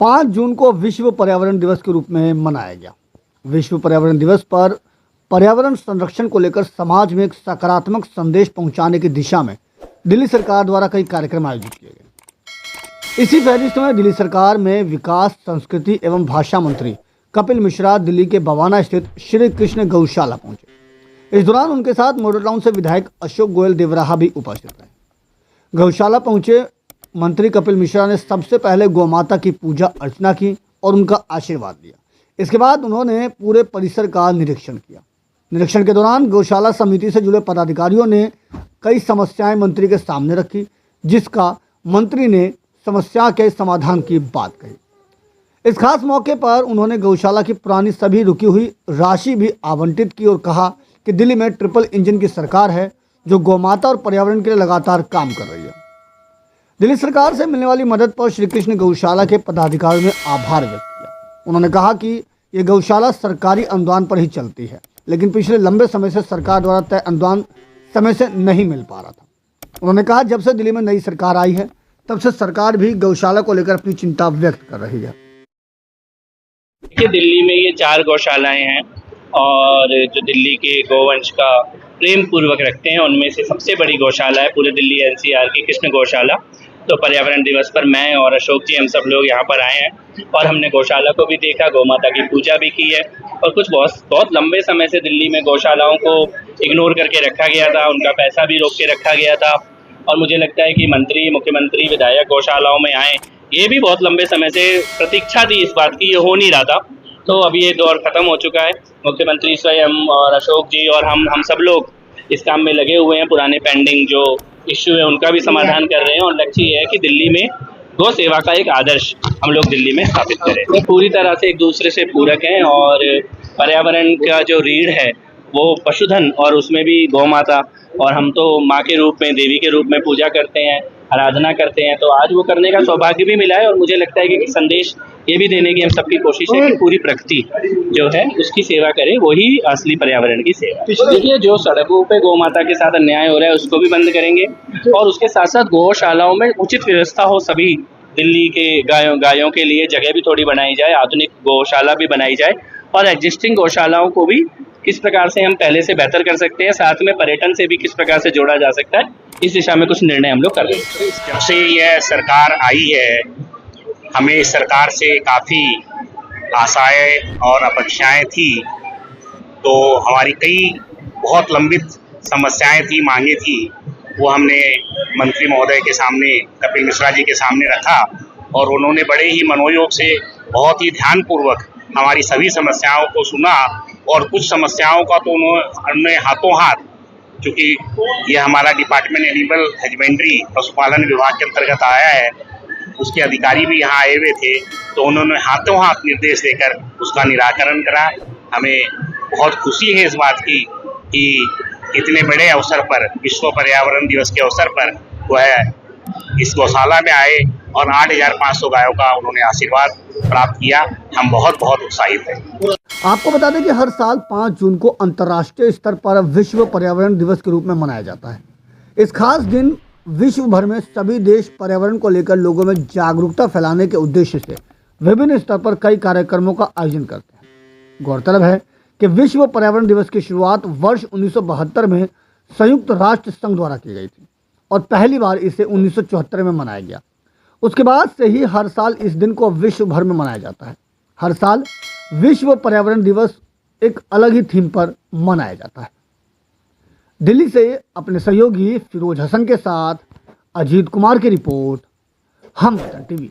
5 जून को विश्व पर्यावरण दिवस के रूप में मनाया गया। विश्व पर्यावरण दिवस पर पर्यावरण संरक्षण को लेकर समाज में एक सकारात्मक संदेश पहुंचाने की दिशा में दिल्ली सरकार द्वारा कई कार्यक्रम आयोजित किए गए। इसी फहरिस्त में दिल्ली सरकार में विकास, संस्कृति एवं भाषा मंत्री कपिल मिश्रा दिल्ली के बवाना स्थित श्री कृष्ण गौशाला पहुंचे। इस दौरान उनके साथ मॉडल टाउन से विधायक अशोक गोयल देवराहा भी उपस्थित रहे। गौशाला पहुंचे मंत्री कपिल मिश्रा ने सबसे पहले गौमाता की पूजा अर्चना की और उनका आशीर्वाद लिया। इसके बाद उन्होंने पूरे परिसर का निरीक्षण किया। निरीक्षण के दौरान गौशाला समिति से जुड़े पदाधिकारियों ने कई समस्याएं मंत्री के सामने रखी, जिसका मंत्री ने समस्या के समाधान की बात कही। इस खास मौके पर उन्होंने गौशाला की पुरानी सभी रुकी हुई राशि भी आवंटित की और कहा कि दिल्ली में ट्रिपल इंजन की सरकार है जो गौमाता और पर्यावरण के लिए लगातार काम कर रही है। दिल्ली सरकार से मिलने वाली मदद पर श्री कृष्ण गौशाला के पदाधिकारियों ने आभार व्यक्त किया। उन्होंने कहा कि ये गौशाला सरकारी अनुदान पर ही चलती है, लेकिन पिछले लंबे समय से सरकार द्वारा तय अनुदान समय से नहीं मिल पा रहा था। उन्होंने कहा जब से दिल्ली में नई सरकार आई है तब से सरकार भी गौशाला को लेकर अपनी चिंता व्यक्त कर रही है। दिल्ली में ये 4 गौशालाएं हैं और जो दिल्ली के गोवंश का प्रेम पूर्वक रखते हैं उनमें से सबसे बड़ी गौशाला है पूरे दिल्ली एनसीआर की कृष्ण गौशाला। तो पर्यावरण दिवस पर मैं और अशोक जी हम सब लोग यहाँ पर आए हैं और हमने गौशाला को भी देखा, गौमाता की पूजा भी की है। और कुछ बहुत लंबे समय से दिल्ली में गौशालाओं को इग्नोर करके रखा गया था, उनका पैसा भी रोक के रखा गया था। और मुझे लगता है कि मंत्री, मुख्यमंत्री, विधायक गौशालाओं में आए, ये भी बहुत लंबे समय से प्रतीक्षा थी इस बात की, ये हो नहीं रहा था। तो अब ये दौर खत्म हो चुका है। मुख्यमंत्री स्वयं और अशोक जी और हम सब लोग इस काम में लगे हुए हैं। पुराने पेंडिंग जो इश्यू है उनका भी समाधान कर रहे हैं और लक्ष्य ये है कि दिल्ली में गौ सेवा का एक आदर्श हम लोग दिल्ली में स्थापित करें। तो पूरी तरह से एक दूसरे से पूरक हैं और पर्यावरण का जो रीढ़ है वो पशुधन और उसमें भी गौ माता, और हम तो माँ के रूप में, देवी के रूप में पूजा करते हैं, आराधना करते हैं। तो आज वो करने का सौभाग्य भी मिला है और मुझे लगता है कि संदेश ये भी देने की हम सबकी कोशिश है कि पूरी प्रकृति जो है उसकी सेवा करें, वही असली पर्यावरण की सेवा। देखिए, जो सड़कों पे गौ माता के साथ अन्याय हो रहा है उसको भी बंद करेंगे और उसके साथ साथ गौशालाओं में उचित व्यवस्था हो। सभी दिल्ली के गायों के लिए जगह भी थोड़ी बनाई जाए, आधुनिक गौशाला भी बनाई जाए और एग्जिस्टिंग गौशालाओं को भी किस प्रकार से हम पहले से बेहतर कर सकते हैं, साथ में पर्यटन से भी किस प्रकार से जोड़ा जा सकता है, इस दिशा में कुछ निर्णय हम लोग कर रहे हैं। जब से यह सरकार आई है हमें इस सरकार से काफ़ी आशाएं और अपेक्षाएं थी। तो हमारी कई बहुत लंबित समस्याएं थी, मांगे थी, वो हमने मंत्री महोदय के सामने, कपिल मिश्रा जी के सामने रखा और उन्होंने बड़े ही मनोयोग से बहुत ही ध्यानपूर्वक हमारी सभी समस्याओं को सुना और कुछ समस्याओं का तो उन्होंने हाथों हाथ, चूँकि ये हमारा डिपार्टमेंट एनिमल हस्बेंड्री पशुपालन विभाग के अंतर्गत आया है, उसके अधिकारी भी यहाँ आए हुए थे, तो उन्होंने हाथों हाथ निर्देश देकर उसका निराकरण करा। हमें बहुत खुशी है इस बात की कि इतने बड़े अवसर पर, विश्व पर्यावरण दिवस के अवसर पर वह इस गौशाला में आए और 8,500 गायों का उन्होंने आशीर्वाद प्राप्त किया। हम बहुत उत्साहित हैं। आपको बता दें कि हर साल 5 जून को अंतर्राष्ट्रीय स्तर पर विश्व पर्यावरण दिवस के रूप में मनाया जाता है। इस खास दिन विश्व भर में सभी देश पर्यावरण को लेकर लोगों में जागरूकता फैलाने के उद्देश्य से विभिन्न स्तर पर कई कार्यक्रमों का आयोजन करते हैं। गौरतलब है कि विश्व पर्यावरण दिवस की शुरुआत वर्ष 1972 में संयुक्त राष्ट्र संघ द्वारा की गई थी और पहली बार इसे 1974 में मनाया गया। उसके बाद से ही हर साल इस दिन को विश्व भर में मनाया जाता है। हर साल विश्व पर्यावरण दिवस एक अलग ही थीम पर मनाया जाता है। दिल्ली से अपने सहयोगी फिरोज हसन के साथ अजीत कुमार की रिपोर्ट, हम वतन टीवी।